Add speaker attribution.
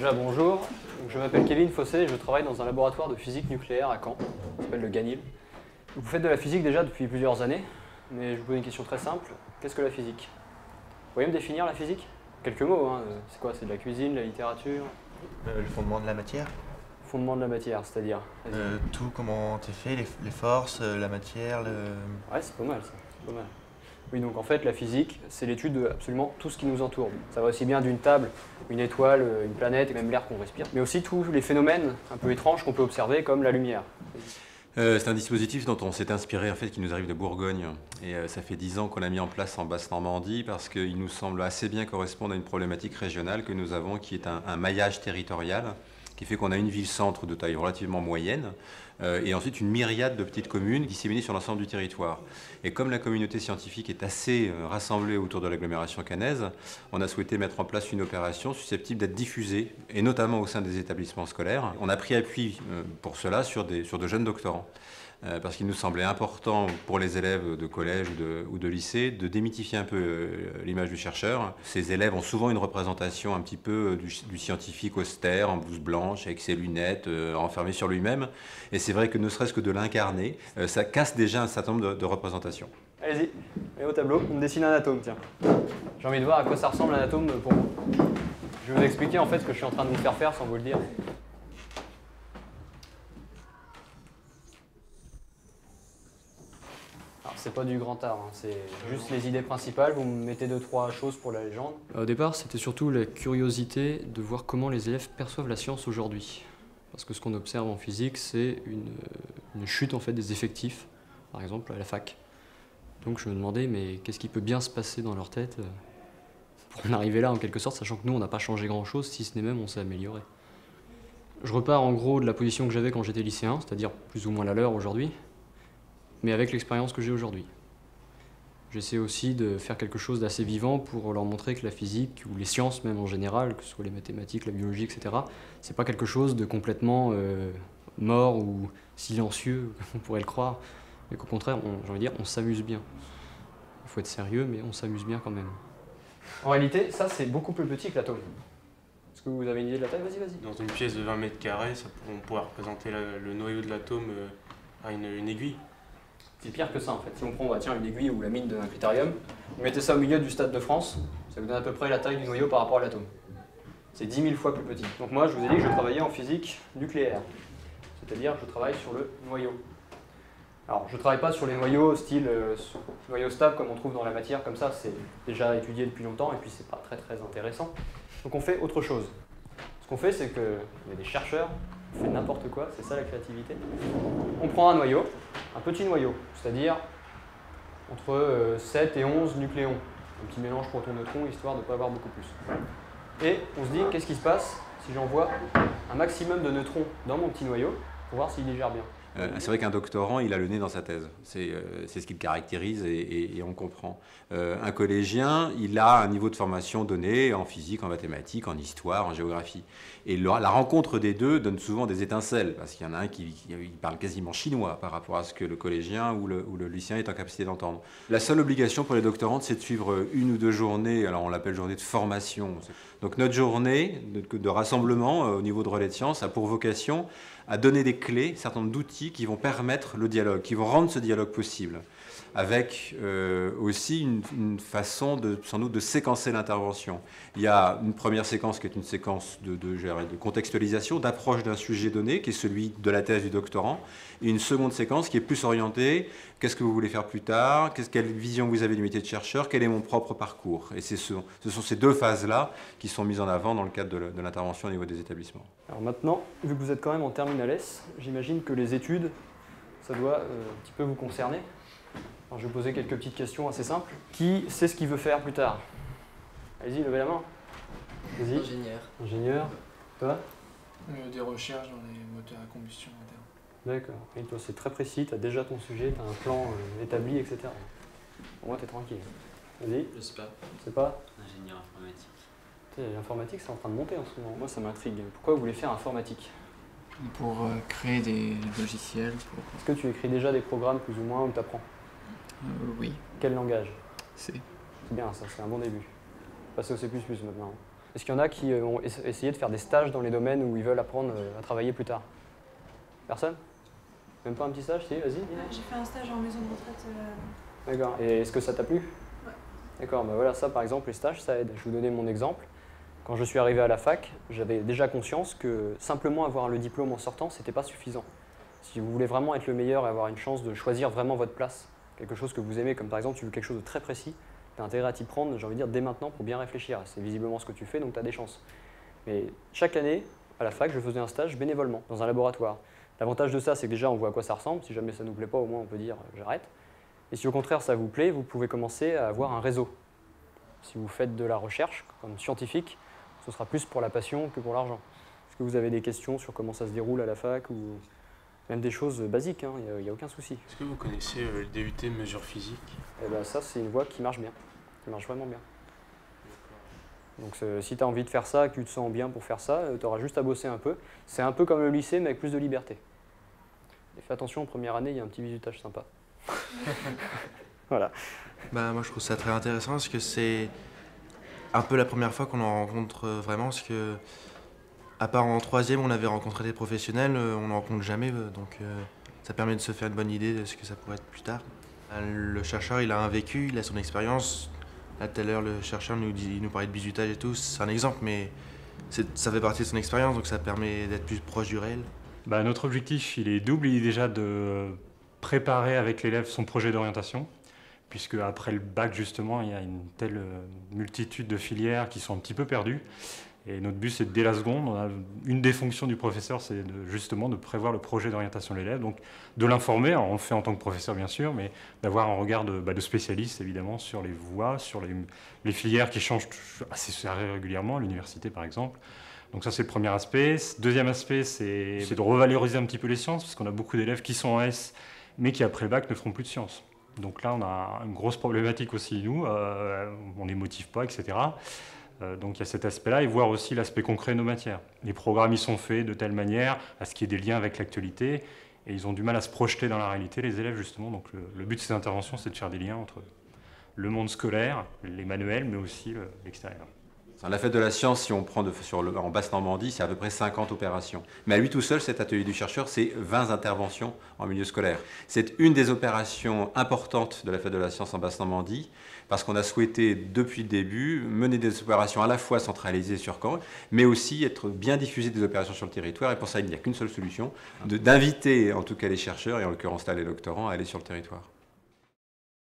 Speaker 1: Déjà bonjour, je m'appelle Kevin Fossé et je travaille dans un laboratoire de physique nucléaire à Caen, qui s'appelle le GANIL. Vous faites de la physique déjà depuis plusieurs années, mais je vous pose une question très simple, qu'est-ce que la physique? Vous pouvez me définir la physique? Quelques mots, hein. C'est quoi? C'est de la cuisine, de la littérature?
Speaker 2: Le fondement de la matière.
Speaker 1: Fondement de la matière, c'est-à-dire?
Speaker 2: Tout, comment c'est fait, les forces, la matière,
Speaker 1: Ouais, c'est pas mal ça, c'est pas mal. Oui, donc en fait, la physique, c'est l'étude de absolument tout ce qui nous entoure. Ça va aussi bien d'une table, une étoile, une planète et même l'air qu'on respire, mais aussi tous les phénomènes un peu étranges qu'on peut observer, comme la lumière.
Speaker 3: C'est un dispositif dont on s'est inspiré, en fait, qui nous arrive de Bourgogne. Et ça fait 10 ans qu'on l'a mis en place en Basse-Normandie parce qu'il nous semble assez bien correspondre à une problématique régionale que nous avons, qui est un maillage territorial, qui fait qu'on a une ville-centre de taille relativement moyenne, et ensuite une myriade de petites communes disséminées sur l'ensemble du territoire. Et comme la communauté scientifique est assez rassemblée autour de l'agglomération caennaise, on a souhaité mettre en place une opération susceptible d'être diffusée, et notamment au sein des établissements scolaires. On a pris appui pour cela sur de jeunes doctorants. Parce qu'il nous semblait important pour les élèves de collège ou de lycée de démythifier un peu l'image du chercheur. Ces élèves ont souvent une représentation un petit peu du scientifique austère, en blouse blanche, avec ses lunettes, enfermé sur lui-même. Et c'est vrai que ne serait-ce que de l'incarner, ça casse déjà un certain nombre de représentations.
Speaker 1: Allez-y, et au tableau, on me dessine un atome, tiens. J'ai envie de voir à quoi ça ressemble un atome pour vous. Je vais vous expliquer en fait ce que je suis en train de vous faire sans vous le dire. C'est pas du grand art, hein. C'est juste les idées principales, vous me mettez 2-3 choses pour la légende. Au départ, c'était surtout la curiosité de voir comment les élèves perçoivent la science aujourd'hui. Parce que ce qu'on observe en physique, c'est une chute en fait, des effectifs, par exemple à la fac. Donc je me demandais, mais qu'est-ce qui peut bien se passer dans leur tête pour en arriver là en quelque sorte, sachant que nous, on n'a pas changé grand-chose, si ce n'est même on s'est amélioré. Je repars en gros de la position que j'avais quand j'étais lycéen, c'est-à-dire plus ou moins la leur aujourd'hui, mais avec l'expérience que j'ai aujourd'hui. J'essaie aussi de faire quelque chose d'assez vivant pour leur montrer que la physique, ou les sciences même en général, que ce soit les mathématiques, la biologie, etc., c'est pas quelque chose de complètement mort ou silencieux, on pourrait le croire, mais qu'au contraire, j'ai envie de dire, on s'amuse bien. Il faut être sérieux, mais on s'amuse bien quand même. En réalité, ça c'est beaucoup plus petit que l'atome. Est-ce que vous avez une idée de la taille? Vas-y, vas-y.
Speaker 4: Dans une pièce de 20 mètres carrés, on pourrait représenter le noyau de l'atome à une aiguille.
Speaker 1: C'est pire que ça en fait. Si on prend une aiguille ou la mine d'un critérium, vous mettez ça au milieu du Stade de France, ça vous donne à peu près la taille du noyau par rapport à l'atome. C'est 10 000 fois plus petit. Donc moi je vous ai dit que je travaillais en physique nucléaire, c'est-à-dire je travaille sur le noyau. Alors je ne travaille pas sur les noyaux style noyau stable comme on trouve dans la matière, comme ça c'est déjà étudié depuis longtemps et puis c'est pas très intéressant. Donc on fait autre chose. Ce qu'on fait c'est qu'il y a des chercheurs, on fait n'importe quoi, c'est ça la créativité. On prend un noyau, un petit noyau, c'est-à-dire entre 7 et 11 nucléons. Un petit mélange proton-neutron, histoire de ne pas avoir beaucoup plus. Et on se dit, qu'est-ce qui se passe si j'envoie un maximum de neutrons dans mon petit noyau pour voir s'il digère bien.
Speaker 3: C'est vrai qu'un doctorant, il a le nez dans sa thèse. C'est ce qui le caractérise et on comprend. Un collégien, il a un niveau de formation donné en physique, en mathématiques, en histoire, en géographie. Et la rencontre des deux donne souvent des étincelles, parce qu'il y en a un qui parle quasiment chinois par rapport à ce que le collégien ou le lycéen est en capacité d'entendre. La seule obligation pour les doctorantes, c'est de suivre une ou deux journées, alors on l'appelle journée de formation. Donc notre journée de rassemblement au niveau de relais de sciences a pour vocation à donner des clés, un certain nombre d'outils qui vont permettre le dialogue, qui vont rendre ce dialogue possible, avec aussi une façon sans doute de séquencer l'intervention. Il y a une première séquence qui est une séquence de contextualisation, d'approche d'un sujet donné, qui est celui de la thèse du doctorant, et une seconde séquence qui est plus orientée, qu'est-ce que vous voulez faire plus tard, quelle vision vous avez du métier de chercheur, quel est mon propre parcours. Et ce sont ces deux phases-là qui sont mises en avant dans le cadre de l'intervention au niveau des établissements.
Speaker 1: Alors maintenant, vu que vous êtes quand même en terminale S, j'imagine que les études, ça doit un petit peu vous concerner. Alors, je vais poser quelques petites questions assez simples. Qui sait ce qu'il veut faire plus tard? Allez-y, levez la main. Vas-y.
Speaker 5: Ingénieur.
Speaker 1: Ingénieur. Toi?
Speaker 5: Des recherches dans les moteurs à combustion interne.
Speaker 1: D'accord. Et toi, c'est très précis, tu as déjà ton sujet, tu as un plan établi, etc. Au moins, tu es tranquille. Vas-y.
Speaker 6: Je sais pas.
Speaker 1: C'est pas?
Speaker 6: Ingénieur informatique.
Speaker 1: L'informatique, c'est en train de monter en ce moment. Moi, ça m'intrigue. Pourquoi vous voulez faire informatique?
Speaker 5: Pour créer des logiciels.
Speaker 1: Est-ce que tu écris déjà des programmes plus ou moins où tu apprends?
Speaker 5: Oui.
Speaker 1: Quel langage?
Speaker 5: C.
Speaker 1: C'est bien ça, c'est un bon début. Passer au C++ maintenant. Est-ce qu'il y en a qui ont essayé de faire des stages dans les domaines où ils veulent apprendre à travailler plus tard? Personne? Même pas un petit stage? Si, vas-y.
Speaker 6: J'ai fait un stage en maison de retraite.
Speaker 1: D'accord. Et est-ce que ça t'a plu?
Speaker 6: Ouais.
Speaker 1: D'accord, bah voilà, ça par exemple, les stages, ça aide. Je vais vous donner mon exemple. Quand je suis arrivé à la fac, j'avais déjà conscience que simplement avoir le diplôme en sortant, c'était pas suffisant. Si vous voulez vraiment être le meilleur et avoir une chance de choisir vraiment votre place, quelque chose que vous aimez, comme par exemple tu veux quelque chose de très précis, tu as intérêt à t'y prendre, j'ai envie de dire, dès maintenant pour bien réfléchir. C'est visiblement ce que tu fais, donc tu as des chances. Mais chaque année, à la fac, je faisais un stage bénévolement, dans un laboratoire. L'avantage de ça, c'est que déjà on voit à quoi ça ressemble. Si jamais ça ne nous plaît pas, au moins on peut dire j'arrête. Et si au contraire ça vous plaît, vous pouvez commencer à avoir un réseau. Si vous faites de la recherche comme scientifique, ce sera plus pour la passion que pour l'argent. Est-ce que vous avez des questions sur comment ça se déroule à la fac ou même des choses basiques, hein, il n'y a aucun souci.
Speaker 4: Est-ce que vous connaissez le DUT mesures physiques?
Speaker 1: Eh ben, ça, c'est une voie qui marche bien, qui marche vraiment bien. Donc si tu as envie de faire ça, que tu te sens bien pour faire ça, tu auras juste à bosser un peu. C'est un peu comme le lycée, mais avec plus de liberté. Et fais attention, en première année, il y a un petit bizutage sympa. Voilà.
Speaker 2: Bah, moi je trouve ça très intéressant parce que c'est un peu la première fois qu'on en rencontre vraiment, parce que à part en troisième, on avait rencontré des professionnels, on n'en rencontre jamais, donc ça permet de se faire une bonne idée de ce que ça pourrait être plus tard. Le chercheur, il a un vécu, il a son expérience. Là, tout à l'heure, le chercheur il nous parlait de bizutage et tout, c'est un exemple, mais ça fait partie de son expérience, donc ça permet d'être plus proche du réel.
Speaker 7: Bah, notre objectif, il est double, il est déjà de préparer avec l'élève son projet d'orientation, puisque après le bac, justement, il y a une telle multitude de filières qui sont un petit peu perdues. Et notre but, c'est dès la seconde, une des fonctions du professeur, c'est justement de prévoir le projet d'orientation de l'élève, donc de l'informer, on le fait en tant que professeur bien sûr, mais d'avoir un regard de spécialiste évidemment sur les voies, sur les filières qui changent assez régulièrement, à l'université par exemple. Donc ça c'est le premier aspect. Deuxième aspect, c'est de revaloriser un petit peu les sciences, parce qu'on a beaucoup d'élèves qui sont en S, mais qui après le bac ne feront plus de sciences. Donc là on a une grosse problématique aussi nous, on ne les motive pas, etc. Donc il y a cet aspect-là, et voir aussi l'aspect concret de nos matières. Les programmes, ils sont faits de telle manière à ce qu'il y ait des liens avec l'actualité, et ils ont du mal à se projeter dans la réalité, les élèves, justement. Donc le but de ces interventions, c'est de faire des liens entre le monde scolaire, les manuels, mais aussi l'extérieur.
Speaker 3: La fête de la science, si on prend en Basse-Normandie, c'est à peu près 50 opérations. Mais à lui tout seul, cet atelier du chercheur, c'est 20 interventions en milieu scolaire. C'est une des opérations importantes de la fête de la science en Basse-Normandie, parce qu'on a souhaité, depuis le début, mener des opérations à la fois centralisées sur Caen, mais aussi être bien diffusées des opérations sur le territoire. Et pour ça, il n'y a qu'une seule solution, d'inviter en tout cas les chercheurs, et en l'occurrence là les doctorants, à aller sur le territoire.